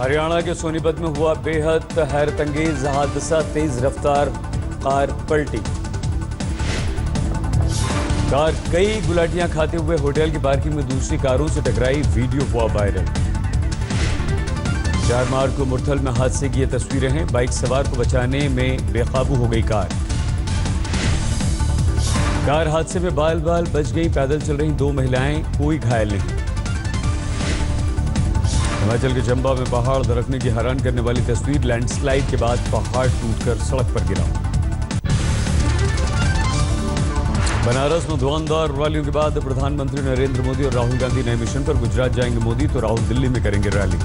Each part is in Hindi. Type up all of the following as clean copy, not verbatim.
हरियाणा के सोनीपत में हुआ बेहद हैरतअंगेज हादसा, तेज रफ्तार कार पलटी। कार कई गुलाटियां खाते हुए होटल की पार्किंग में दूसरी कारों से टकराई, वीडियो हुआ वायरल। 4 मार्च को मुरथल में हादसे की ये तस्वीरें हैं। बाइक सवार को बचाने में बेकाबू हो गई कार हादसे में बाल बाल बच गई। पैदल चल रही 2 महिलाएं, कोई घायल नहीं। हिमाचल के चंबा में पहाड़ दरकने की हैरान करने वाली तस्वीर, लैंडस्लाइड के बाद पहाड़ टूटकर सड़क पर गिरा। बनारस में धुआंधार रैलियों के बाद प्रधानमंत्री नरेंद्र मोदी और राहुल गांधी नए मिशन पर। गुजरात जाएंगे मोदी तो राहुल दिल्ली में करेंगे रैली।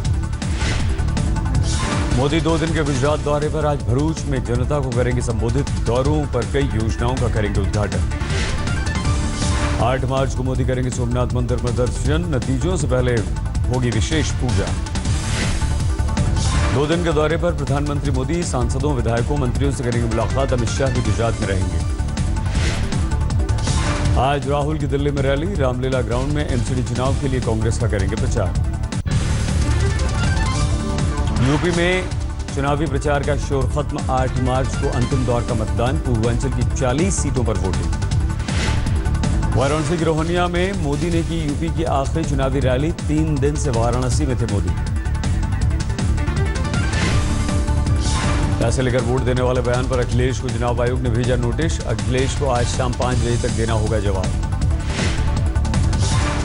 मोदी 2 दिन के गुजरात दौरे पर आज भरूच में जनता को करेंगे संबोधित। दौरों पर कई योजनाओं का करेंगे उद्घाटन। 8 मार्च को मोदी करेंगे सोमनाथ मंदिर में दर्शन। नतीजों से पहले होगी विशेष पूजा। 2 दिन के दौरे पर प्रधानमंत्री मोदी सांसदों, विधायकों, मंत्रियों से करेंगे मुलाकात। अमित शाह भी गुजरात में रहेंगे। आज राहुल की दिल्ली में रैली। रामलीला ग्राउंड में एमसीडी चुनाव के लिए कांग्रेस का करेंगे प्रचार। यूपी में चुनावी प्रचार का शोर खत्म। 8 मार्च को अंतिम दौर का मतदान। पूर्वांचल की 40 सीटों पर वोटिंग। वाराणसी की रोहनिया में मोदी ने की यूपी की आखिरी चुनावी रैली। 3 दिन से वाराणसी में थे मोदी। पैसे लेकर वोट देने वाले बयान पर अखिलेश को चुनाव आयोग ने भेजा नोटिस। अखिलेश को आज शाम 5 बजे तक देना होगा जवाब।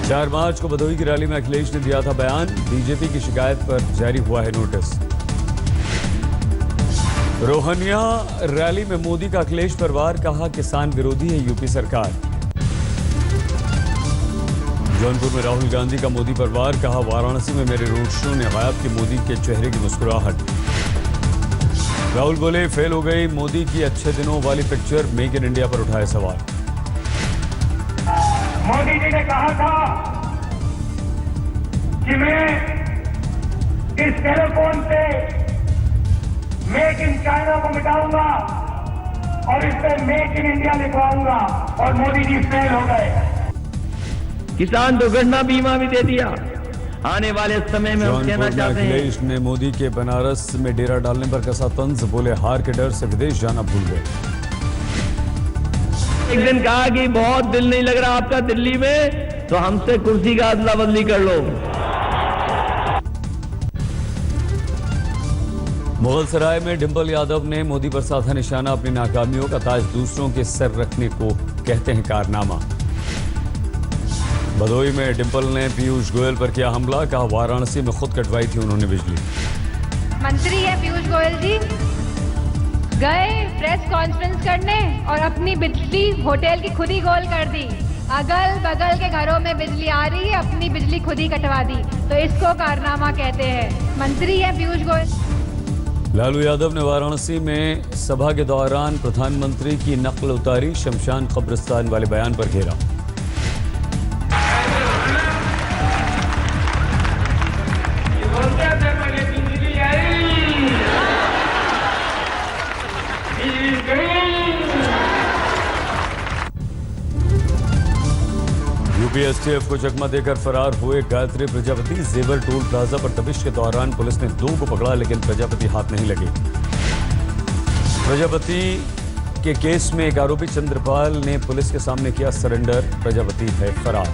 4 मार्च को भदोही की रैली में अखिलेश ने दिया था बयान। बीजेपी की शिकायत पर जारी हुआ है नोटिस। रोहनिया रैली में मोदी का अखिलेश पर वार, कहा किसान विरोधी है यूपी सरकार। जौनपुर में राहुल गांधी का मोदी पर वार, कहा वाराणसी में मेरे रोड शो ने गायब की मोदी के चेहरे की मुस्कुराहट। राहुल बोले फेल हो गई मोदी की अच्छे दिनों वाली पिक्चर, मेक इन इंडिया पर उठाए सवाल। मोदी जी ने कहा था कि मैं इस टेलीफोन से मेक इन चाइना को मिटाऊंगा और इस पे मेक इन इंडिया लिखवाऊंगा, और मोदी जी फेल हो गए। किसान दुर्घटना बीमा भी दे दिया। आने वाले समय में हम कहना चाहते हैं, अखिलेश ने मोदी के बनारस में डेरा डालने पर कसा तंज। बोले हार के डर से विदेश जाना भूल गए। एक दिन कहा कि बहुत दिल नहीं लग रहा आपका दिल्ली में, तो हमसे कुर्सी का अदला बदली कर लो। मुगलसराय में डिंपल यादव ने मोदी पर साधा निशाना। अपनी नाकामियों का ताज दूसरों के सर रखने को कहते हैं कारनामा। भदोही में डिंपल ने पीयूष गोयल पर किया हमला, कहा वाराणसी में खुद कटवाई थी उन्होंने बिजली। मंत्री है पीयूष गोयल जी, गए प्रेस कॉन्फ्रेंस करने और अपनी बिजली होटल की खुद ही गोल कर दी। अगल बगल के घरों में बिजली आ रही है, अपनी बिजली खुद ही कटवा दी, तो इसको कारनामा कहते हैं। मंत्री है पीयूष गोयल। लालू यादव ने वाराणसी में सभा के दौरान प्रधानमंत्री की नकल उतारी। शमशान कब्रिस्तान वाले बयान पर घेरा। यूपीएसटीएफ को चकमा देकर फरार हुए गायत्री प्रजापति। जेवर टोल प्लाजा पर तपिश के दौरान पुलिस ने 2 को पकड़ा, लेकिन प्रजापति हाथ नहीं लगे। प्रजापति के केस में एक आरोपी चंद्रपाल ने पुलिस के सामने किया सरेंडर। प्रजापति है फरार।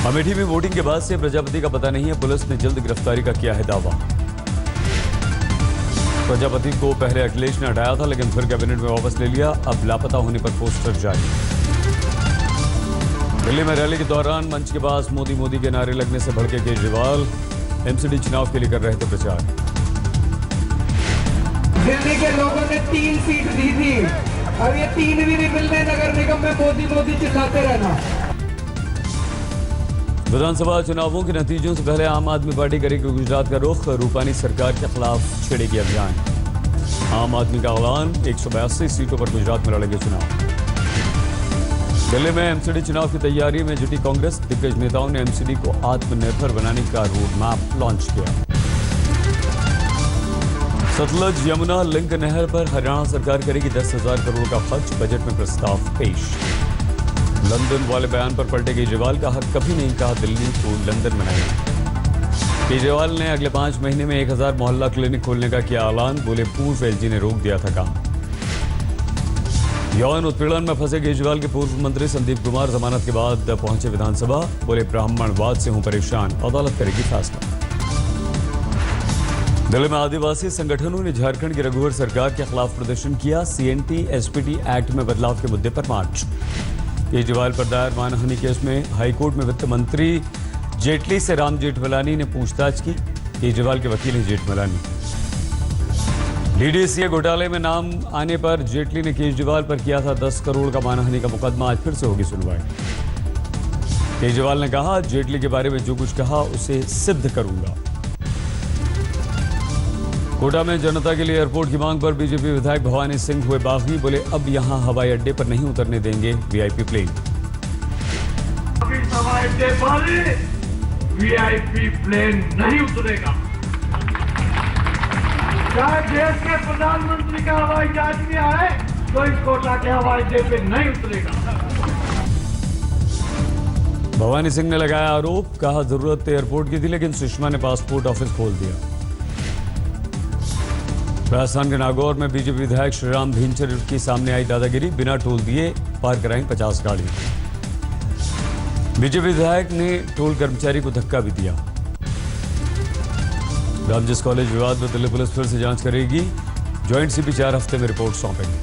अमेठी में वोटिंग के बाद से प्रजापति का पता नहीं है। पुलिस ने जल्द गिरफ्तारी का किया है दावा। प्रजापति को पहले अखिलेश ने हटाया था, लेकिन फिर कैबिनेट में वापस ले लिया। अब लापता होने पर पोस्टर जारी। दिल्ली में रैली के दौरान मंच के पास मोदी के नारे लगने से भड़के केजरीवाल। एमसीडी चुनाव के लिए कर रहे थे प्रचार। दिल्ली के लोगों ने 3 सीट दी थी, अब ये 3 भी नहीं मिलने नगर निगम में मोदी चिल्लाते रहना। विधानसभा चुनावों के नतीजों से पहले आम आदमी पार्टी करेगी गुजरात का रुख। रूपानी सरकार के खिलाफ छेड़ेगी अभियान। आम आदमी का ऐलान, 182 सीटों पर गुजरात में लड़ेंगे चुनाव। दिल्ली में एमसीडी चुनाव की तैयारी में जुटी कांग्रेस। दिग्गज नेताओं ने एमसीडी को आत्मनिर्भर बनाने का रोड मैप लॉन्च किया। सतलज यमुना लिंक नहर पर हरियाणा सरकार करेगी 10,000 करोड़ का खर्च। बजट में प्रस्ताव पेश। लंदन वाले बयान पर पलटे केजरीवाल, कहा कभी नहीं कहा दिल्ली को लंदन बनाएगा। केजरीवाल ने अगले 5 महीने में 1000 मोहल्ला क्लिनिक खोलने का किया ऐलान। बोले पूर्व एलजी ने रोक दिया था काम। यौन उत्पीड़न में फंसे केजरीवाल के पूर्व मंत्री संदीप कुमार जमानत के बाद पहुंचे विधानसभा। बोले ब्राह्मणवाद से हूं परेशान, अदालत करेगी फैसला। दिल्ली में आदिवासी संगठनों ने झारखंड की रघुवर सरकार के खिलाफ प्रदर्शन किया। सीएनटी एसपीटी एक्ट में बदलाव के मुद्दे पर मार्च। केजरीवाल पर दायर मानहानि केस में हाईकोर्ट में वित्त मंत्री जेटली से राम जेठमलानी ने पूछताछ की। केजरीवाल के वकील हैं जेठमलानी। डीडीसीए घोटाले में नाम आने पर जेटली ने केजरीवाल पर किया था 10 करोड़ का मानहानि का मुकदमा। आज फिर से होगी सुनवाई। केजरीवाल ने कहा, जेटली के बारे में जो कुछ कहा उसे सिद्ध करूंगा। कोटा में जनता के लिए एयरपोर्ट की मांग पर बीजेपी विधायक भवानी सिंह हुए बागी। बोले अब यहां हवाई अड्डे पर नहीं उतरने देंगे वीआईपी प्लेन। हवाई अड्डे पर वीआईपी प्लेन नहीं उतरेगा। चाहे देश के प्रधानमंत्री का हवाई जहाज भी आए तो इस कोटा के हवाई अड्डे पे नहीं उतरेगा। भवानी सिंह ने लगाया आरोप। कहा, जरूरत एयरपोर्ट की थी लेकिन सुषमा ने पासपोर्ट ऑफिस खोल दिया। राजस्थान के नागौर में बीजेपी विधायक श्रीराम भींचर की सामने आई दादागिरी। बिना टोल दिए पार कराई 50 गाड़ी। बीजेपी विधायक ने टोल कर्मचारी को धक्का भी दिया। रामजस कॉलेज विवाद में दिल्ली पुलिस फिर से जांच करेगी। ज्वाइंट सीपी 4 हफ्ते में रिपोर्ट सौंपेंगे।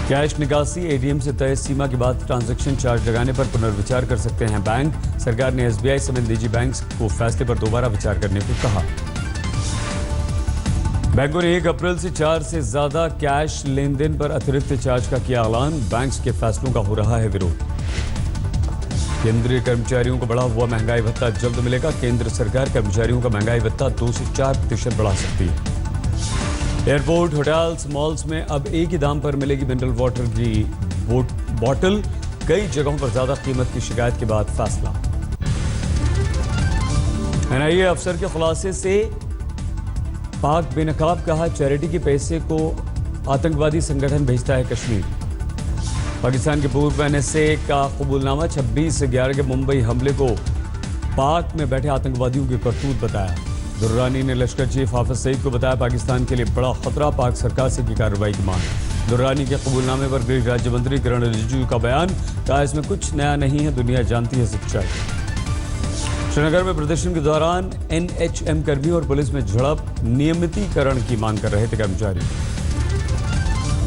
कैश निकासी एटीएम से तय सीमा के बाद ट्रांजैक्शन चार्ज लगाने पर पुनर्विचार कर सकते हैं बैंक। सरकार ने एसबीआई समेत निजी बैंक्स को फैसले पर दोबारा विचार करने को कहा। बैंकों ने 1 अप्रैल से 4 से ज्यादा कैश लेन देन पर अतिरिक्त चार्ज का किया ऐलान। बैंक्स के फैसलों का हो रहा है विरोध। केंद्रीय कर्मचारियों को बढ़ा हुआ महंगाई भत्ता जल्द मिलेगा। केंद्र सरकार कर्मचारियों का महंगाई भत्ता 2 से 4% बढ़ा सकती है। एयरपोर्ट, होटल्स, मॉल्स में अब एक ही दाम पर मिलेगी मिनरल वाटर की बोतल। कई जगहों पर ज्यादा कीमत की शिकायत के बाद फैसला। एनआईए अफसर के खुलासे से पाक बेनकाब। कहा, चैरिटी के पैसे को आतंकवादी संगठन भेजता है कश्मीर। पाकिस्तान के पूर्व एनएसए का कबूलनामा 26/11 के मुंबई हमले को पाक में बैठे आतंकवादियों की करतूत बताया। दुर्रानी ने लश्कर चीफ हाफिज सईद को बताया पाकिस्तान के लिए बड़ा खतरा। पाक सरकार से की कार्रवाई की मांग। दुर्रानी के कबूलनामे पर गृह राज्य मंत्री किरण रिजिजू का बयान। कहा, इसमें कुछ नया नहीं है, दुनिया जानती है सच्चाई। श्रीनगर में प्रदर्शन के दौरान एनएचएम कर्मी और पुलिस में झड़प। नियमितीकरण की मांग कर रहे थे कर्मचारी।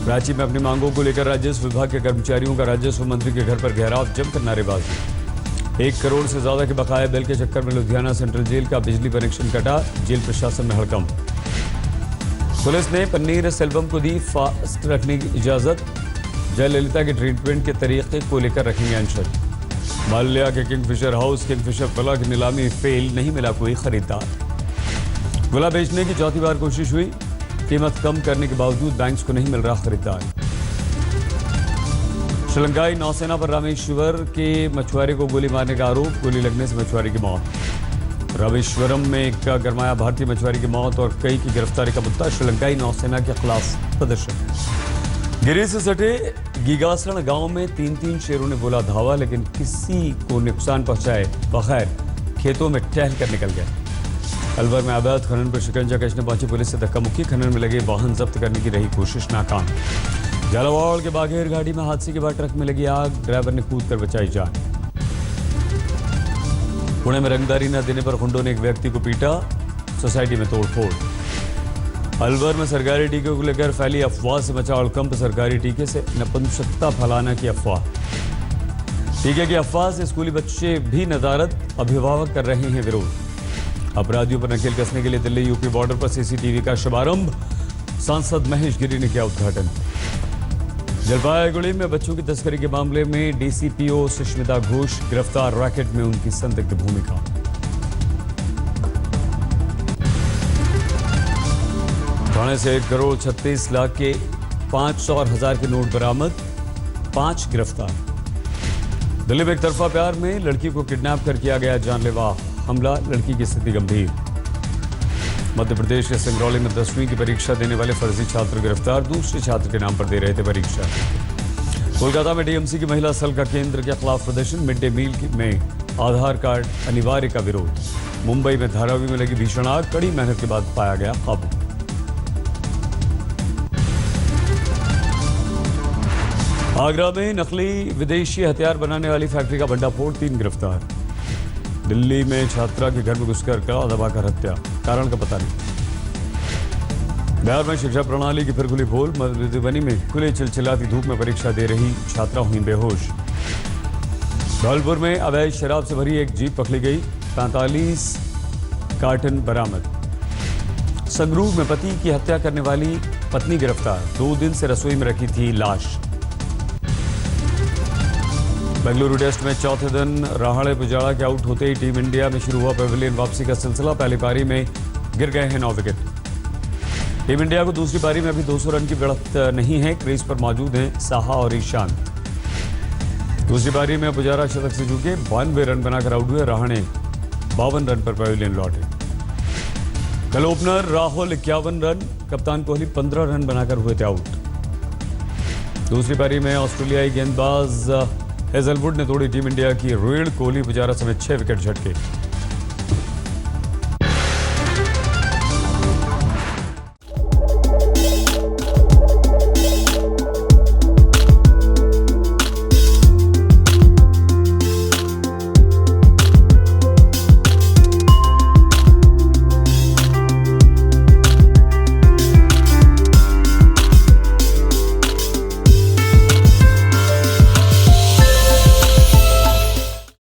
रांची में अपनी मांगों को लेकर राजस्व विभाग के कर्मचारियों का राजस्व मंत्री के घर पर घेराव, जमकर नारेबाजी। 1 करोड़ से ज्यादा के बकाया बिल के चक्कर में लुधियाना सेंट्रल जेल का बिजली कनेक्शन कटा। जेल प्रशासन में हड़कंप। पुलिस ने पन्नीर सेल्वम को दी फास्ट रखने की इजाजत। जयललिता के ट्रीटमेंट के तरीके को लेकर रखेंगे अनशन। माल्या के किंगफिशर हाउस, किंगफिशर विला की नीलामी फेल, नहीं मिला कोई खरीदार। विला बेचने की चौथी बार कोशिश हुई। कीमत कम करने के बावजूद बैंक्स को नहीं मिल रहा खरीदार। श्रीलंकाई नौसेना पर रामेश्वर के मछुआरे को गोली मारने का आरोप। गोली लगने से मछुआरे की मौत। रामेश्वरम में एक गरमाया भारतीय मछुआरे की मौत और कई की गिरफ्तारी का मुद्दा। श्रीलंकाई नौसेना के खिलाफ प्रदर्शन। गिरी से सटे गीगासण गांव में 3 शेरों ने बोला धावा, लेकिन किसी को नुकसान पहुंचाए बगैर खेतों में टहल कर निकल गए। अलवर में अवैध खनन पर शिकंजा कसने पहुंची पुलिस से धक्का मुक्की। खनन में लगे वाहन जब्त करने की रही कोशिश नाकाम। झालावाड़ के बाघेर घाटी में हादसे के बाद ट्रक में लगी आग। ड्राइवर ने कूद कर बचाई जान। पुणे में रंगदारी न देने पर गुंडों ने एक व्यक्ति को पीटा। सोसाइटी में तोड़फोड़। अलवर में सरकारी टीके को लेकर फैली अफवाह से मचा हड़कंप। सरकारी टीके से नपुंसकता फैलाना की अफवाह। टीके की अफवाह से स्कूली बच्चे भी नदारत। अभिभावक कर रहे हैं विरोध। अपराधियों पर नकेल कसने के लिए दिल्ली यूपी बॉर्डर पर सीसीटीवी का शुभारंभ। सांसद महेश गिरी ने किया उद्घाटन। जलपाईगुड़ी में बच्चों की तस्करी के मामले में डीसीपीओ सुष्मिता घोष गिरफ्तार। रैकेट में उनकी संदिग्ध भूमिका। थाने से 1 करोड़ 36 लाख के 500 और 1000 के नोट बरामद। 5 गिरफ्तार। दिल्ली में एक तरफा प्यार में लड़की को किडनैप कर किया गया जानलेवा हमला। लड़की की स्थिति गंभीर। मध्य प्रदेश के सिंगरौली में 10वीं की परीक्षा देने वाले फर्जी छात्र गिरफ्तार। दूसरे छात्र के नाम पर दे रहे थे परीक्षा। कोलकाता में टीएमसी की महिला सेल का केंद्र के खिलाफ प्रदर्शन। मिड डे मील में आधार कार्ड अनिवार्य का विरोध। मुंबई में धारावी में लगी भीषण आग, कड़ी मेहनत के बाद पाया गया काबू। आगरा में नकली विदेशी हथियार बनाने वाली फैक्ट्री का भंडाफोड़, 3 गिरफ्तार। दिल्ली में छात्रा के घर में घुसकर गला दबाकर हत्या, कारण का पता नहीं। बिहार में शिक्षा प्रणाली की फिर खुली पोल, मधुबनी में खुले चिलचिलाती धूप में परीक्षा दे रही छात्रा हुई बेहोश। धौलपुर में अवैध शराब से भरी एक जीप पकड़ी गई, 45 कार्टन बरामद। संगरूर में पति की हत्या करने वाली पत्नी गिरफ्तार, 2 दिन से रसोई में रखी थी लाश। बेंगलुरु टेस्ट में चौथे दिन रहाणे पुजारा के आउट होते ही टीम इंडिया में शुरू हुआ पेविलियन वापसी का सिलसिला। पहली पारी में गिर गए हैं 9 विकेट। टीम इंडिया को दूसरी पारी में अभी 200 रन की बढ़त नहीं है, क्रीज पर मौजूद हैं साहा और ईशांत। दूसरी पारी में पुजारा शतक से चूके 92 रन बनाकर आउट हुए, रहाणे 52 रन पर पेविलियन लौटे। कल ओपनर राहुल 51 रन, कप्तान कोहली 15 रन बनाकर हुए थे आउट। दूसरी पारी में ऑस्ट्रेलियाई गेंदबाज हेजलवुड ने तोड़ी टीम इंडिया की रीढ़, कोहली पुजारा समेत 6 विकेट झटके।